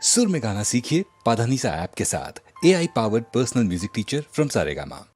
सुर में गाना सीखिए पाधानीसा ऐप के साथ। AI powered personal music teacher from Saregama.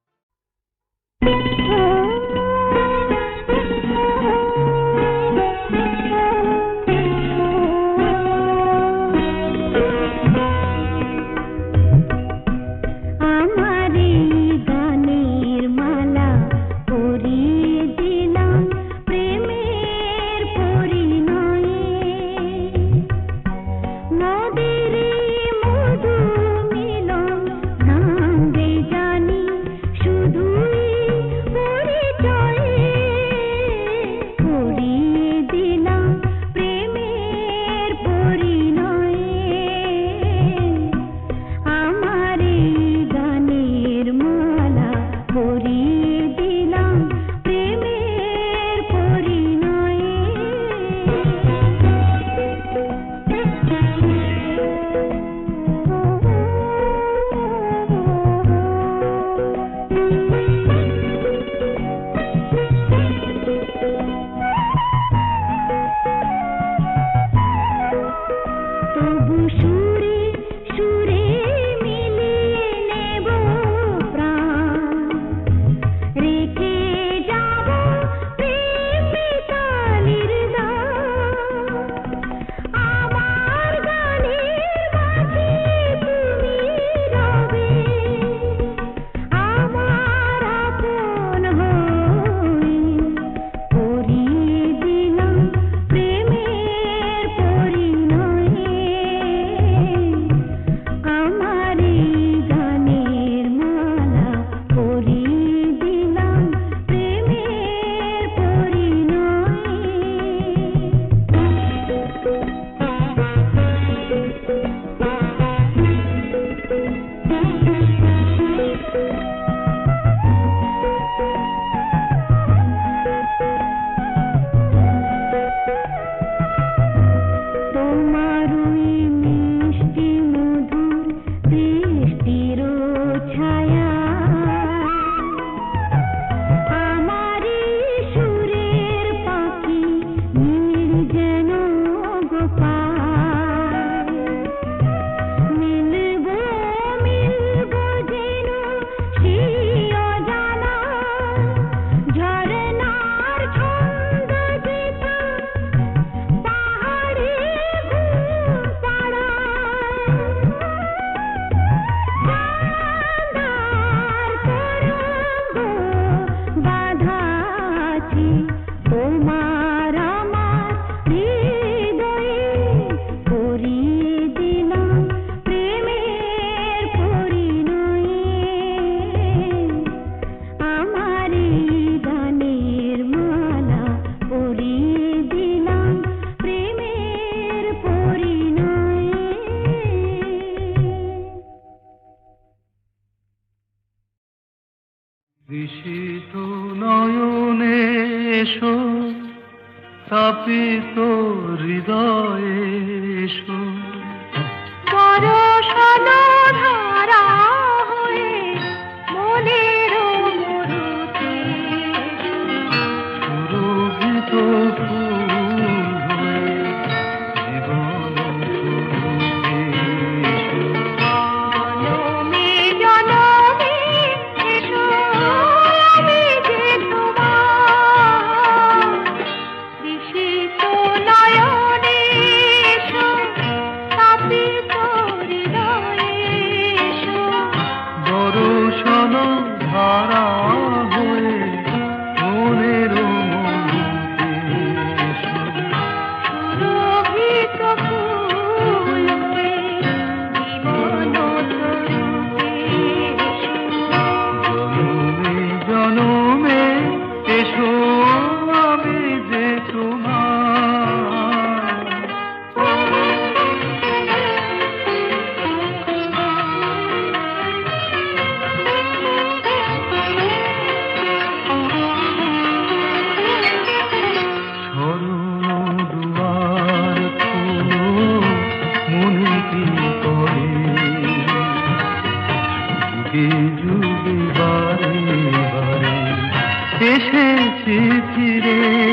এসেছি ফিরে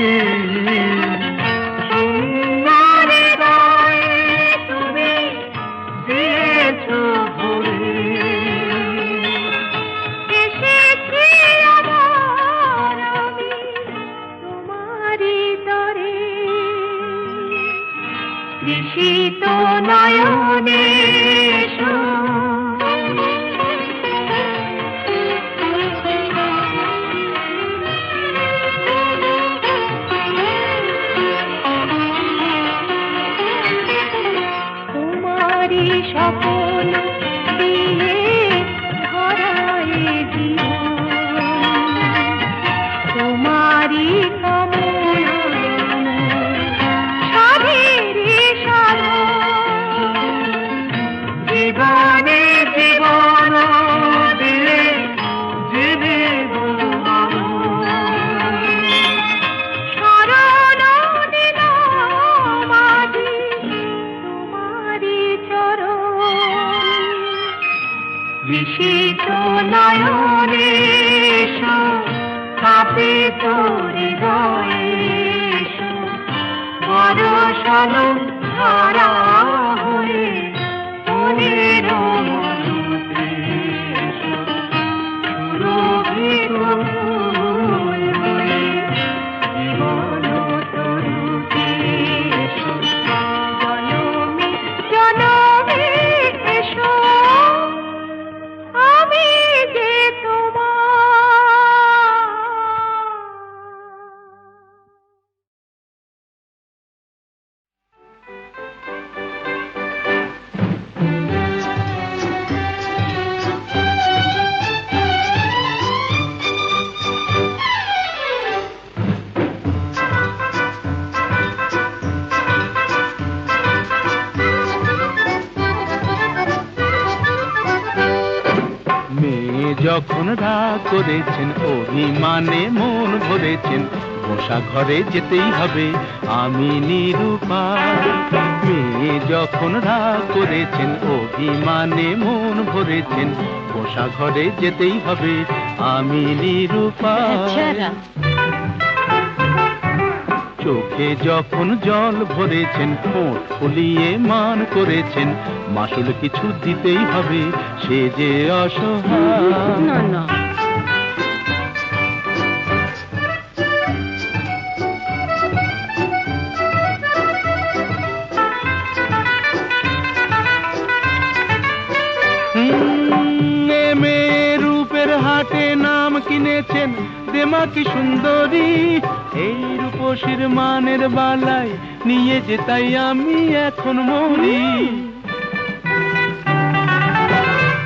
নয়নে এসো তোমারই স্বপ্ন দিয়ে ধরায় জীবন তোমারই কামনা সাধেরে সাধন জীবনে জীবন দিয়ে জেনে শরণ দিলাম আজি তোমারই চরণ বিশিত নয়নে এসো কাঁপে তোর হৃদয়ে এসো বরষালো ধারা হয়ে মনের মধুতে এসো সুরভিত ফুল হয়ে জীবন তরুতে এসো জনমে জনমে এসো আমি যে তোমার মেয়ে যখন রাগ করেছেন অভিমানে মন ভরেছেন বসা ঘরে যেতেই হবে আমি নিরুপায় মেয়ে যখন রাগ করেছেন অভিমানে মন ভরেছেন বসা ঘরে যেতেই হবে আমি নিরুপায় চোখে যখন জল ভরেছেন ঠোঁট ফুলিয়ে মান করেছেন মাসুল কিছু দিতেই হবে সে যে অসহায় না না মেয়ে রূপের হাটে নাম কিনেছেন দেমা কি সুন্দরী এই রূপসীর মানের বালায় নিয়ে যে তাই আমি এখন মরি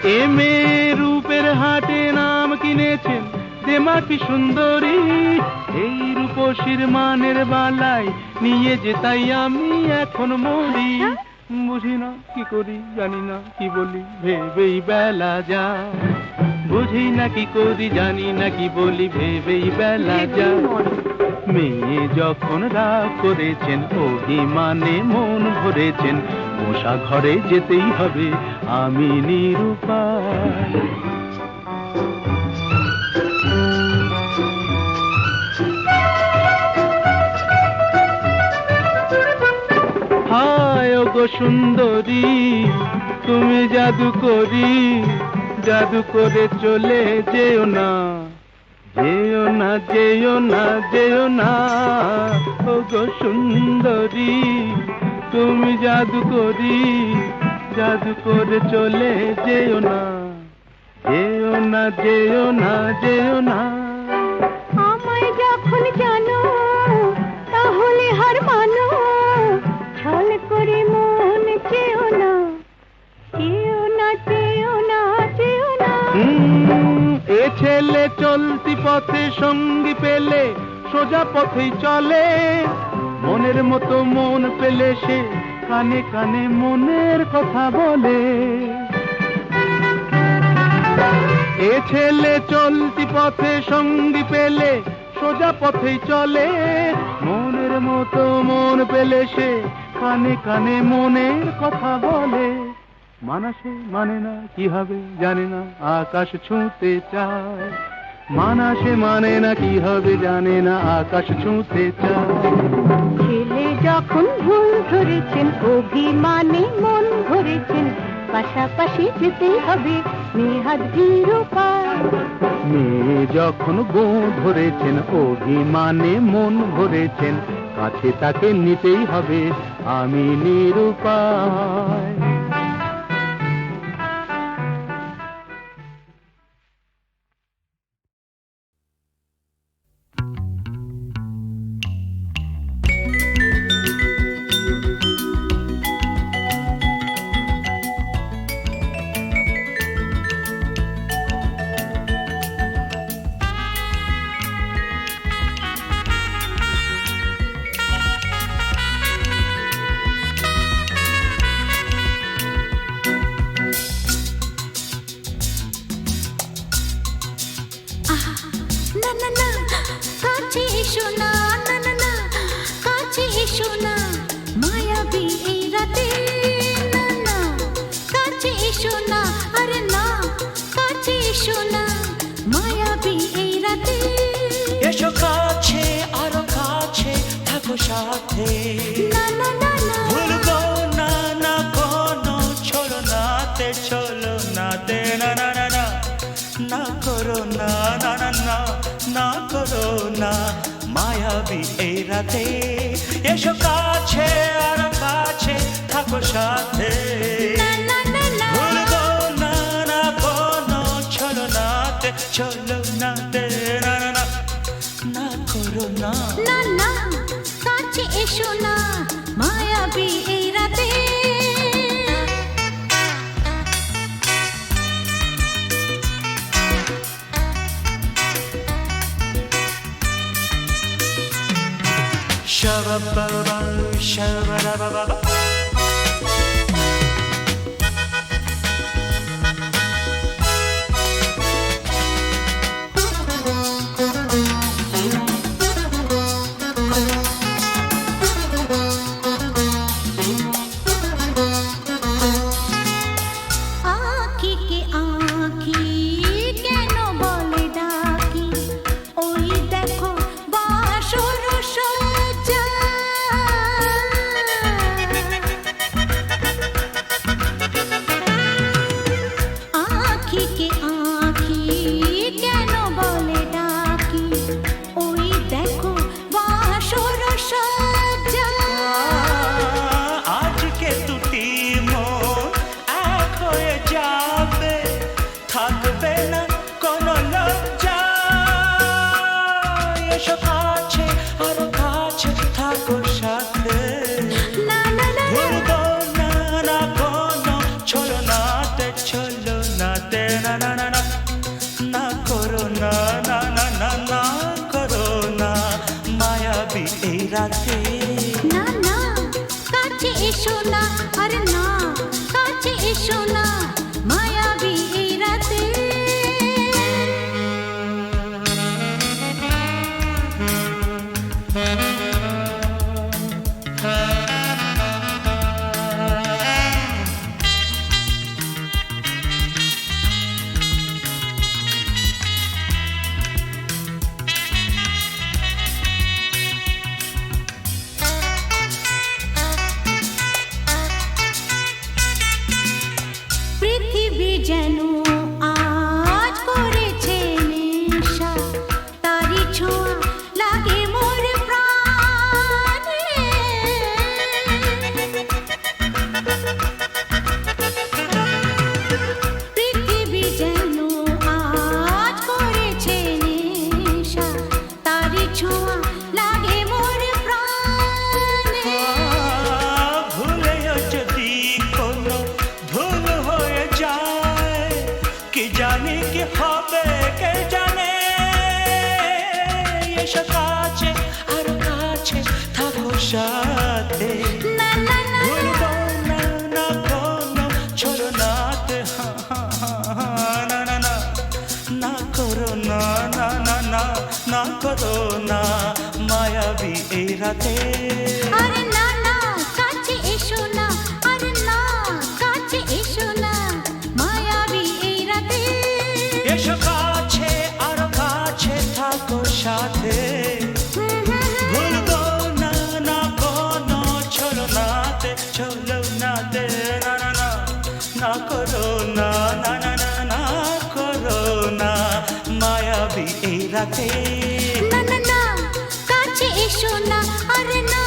এ মেয়ে রূপের হাটে নাম কিনেছেন দেমা কি সুন্দরী এই রূপসীর মানের বালায় নিয়ে যে তাই আমি এখন মরি বুঝি না কি করি জানি না কি বলি ভেবেই বেলা যায় বুঝি না কি করি জানি না কি বলি ভেবেই বেলা যায় মেয়ে যখন রাগ করেছেন অভিমানে মন ভরেছেন বসা ঘরে যেতেই হবে আমি নিরুপায় হায় ওগো সুন্দরী তুমি জাদু করি জাদু করে চলে যেও না যেও না যেও না যেও না ওগো সুন্দরী তুমি জাদু করি জাদু করে চলে যেও না যেও না যেও না যেও না আমায় যখন জানো তাহলে হার মানো ছল করে মন চেও না চেও না চেও না চেও না এ ছেলে চলতি পথে সঙ্গী পেলে সোজা পথেই চলে মনের মতো মন পেলে সে কানে কানে মনের কথা বলে এ ছেলে চলতি পথে সঙ্গী পেলে সোজা পথেই চলে মনের মতো মন পেলে সে কানে কানে মনের কথা বলে মানাসে মানে না কি হবে জানে না আকাশ ছুঁতে চায় মানাসে মানে না কি হবে জানে না আকাশ ছুঁতে চায় ছেলে যখন ভুল ধরেছেন অভিমানে মন ভরেছেন পাশাপাশি যেতেই হবে নেহাত নিরুপায় মেয়ে যখন গো ধরেছেন অভিমানে মন ভরেছেন কাছে তাকে নিতেই হবে আমি নিরুপায়। না না না কাছে এসো না, না না না কাছে এসো না, মায়াবী এই রাতে, না না কাছে এসো না, আরে না কাছে এসো না, মায়াবী এই রাতে। এসো কাছে আরো কাছে থাকো সাথে, না না না না ভুলবো না না কোনো চলো নাতে, চলো নাতে, না না না না না করো না, না না না না করো না, মায়াবী এই রাতে। এসো কাছে আরো কাছে থাকো সাথে, না না না না ভুলবো না না কোনো চলো নাতে, চলো নাতে, না না না না করো না। না না কাছে এসো না, মায়াবী এই রাতে। Shabba-ba-ba, shabba-da-ba-ba-ba. আঁখি কে আঁখি কেন বলে ডাকি, ওই দেখো বাসর সজ্জা। আঁখি কে আঁখি কেন বলে ডাকি, ওই দেখো বাসর সজ্জা। আজকে দুটি মন এক হয়ে যাবে, থাকবে না কোনো লজ্জা। এসো কাছে আরো কাছে থাকো সাথে, না না না ভুলবো না না কোনো চলো নাতে, চলো নাতে, না না না না না করো না, না না না না করো না, মায়াবী এই রাতে। না না কাছে এসো না, আরে না কাছে এসো না, মায়াবী এই রাতে। পৃথিবী যেন আজ করেছে নেশা, তারি ছোঁয়া লাগে মোর প্রাণে। পৃথিবী যেন আজ করেছে নেশা, তারি ছোঁয়া লাগে মোর প্রাণে। ভুলেও যদি কোনো ভুল হয়ে যায়, কি জানি কি হবে কে জানে। এসো কাছে আর কাছে থাকো সাথে, না না না ভুলবো না না কোনো চলো নাতে, না না না না করো না, না না না না করো না, মায়াবী এই রাতে। আরে না না কাছে এসো না, আরে না কাছে এসো না, মায়াবী এই রাতে। এসো কাছে আরো কাছে থাকো সাথে, ভুলবো না না কোনো চলো নাতে, চলো নাতে, না না না না করো না, না না না না করো না, মায়াবী এই রাতে। না না না কাছে এসো না, আরে না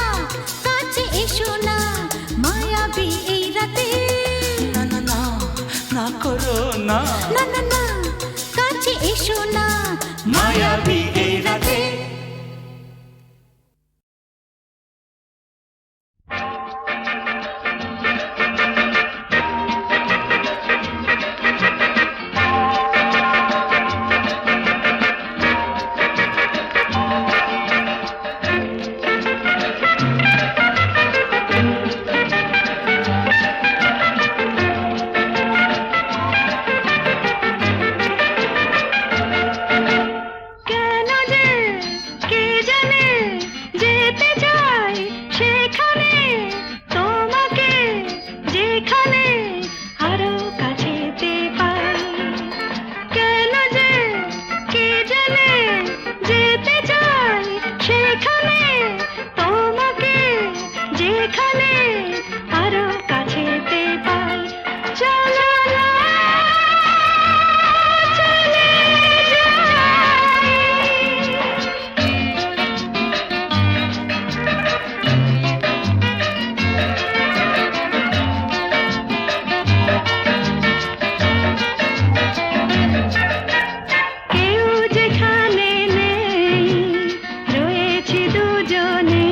কাছে এসো না, করো না, না না না কাছে এসো না মায়াবী এই রাতে। কেন যে কে জানে যেতে চাই সেখানে তোমাকে যেখানে আরো কাছেতে পাই কেন যে কে জানে যেতে চাই সেখানে তোমাকে যেখানে আরো কাছেতে পাই চলো না চলে যাই কেউ যেখানে নেই রয়েছি দুজনে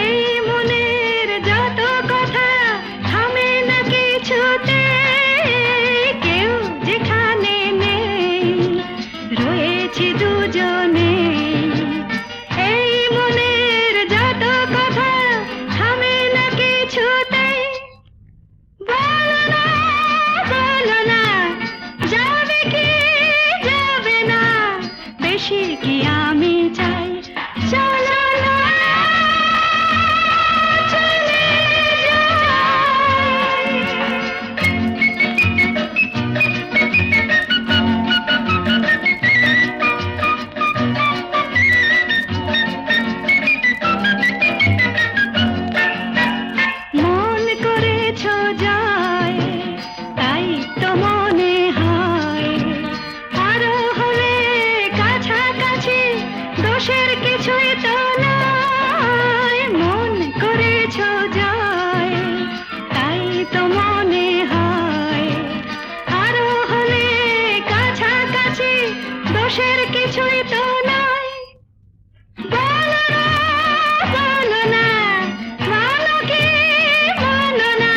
এই মনের যত কথা থামে না কিছুতে কেউ যেখানে নেই রয়েছি দুজনে এই মনের যত কথা থামে না কিছুতেই বলো না যাবে কি যাবে না বেশি কি আমি চাই চলো না চলে যাই মন করেছ যায় তাই তো মনে হয় আরো হলে কাছাকাছি দোষের কিছুই তো নয় মন করেছ যায় তাই তো মনে হয় আরো হলে কাছাকাছি দোষের কিছুই তো নয় বলো না বলো কি বলো না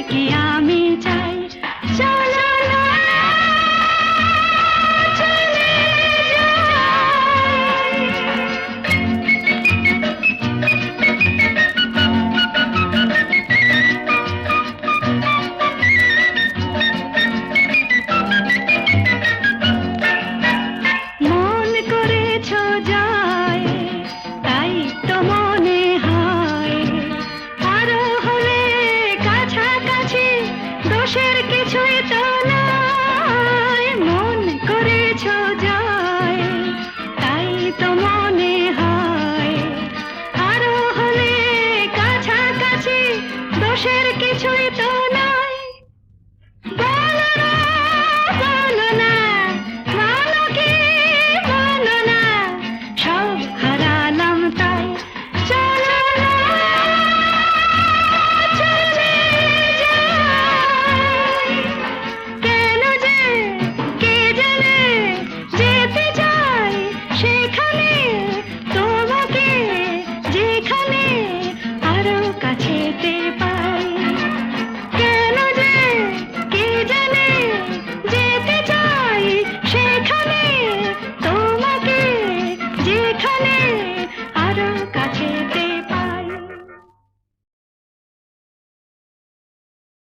কি আমি চাই চলো না চলে যাই। মন করেছ যায় তাই তো মনে হয় আরো হলে কাছাকাছি দোষের কিছুই তো নাই। মন করেছ যায় তাই তো মনে হয় আরো হলে কাছাকাছি দোষের কিছুই তো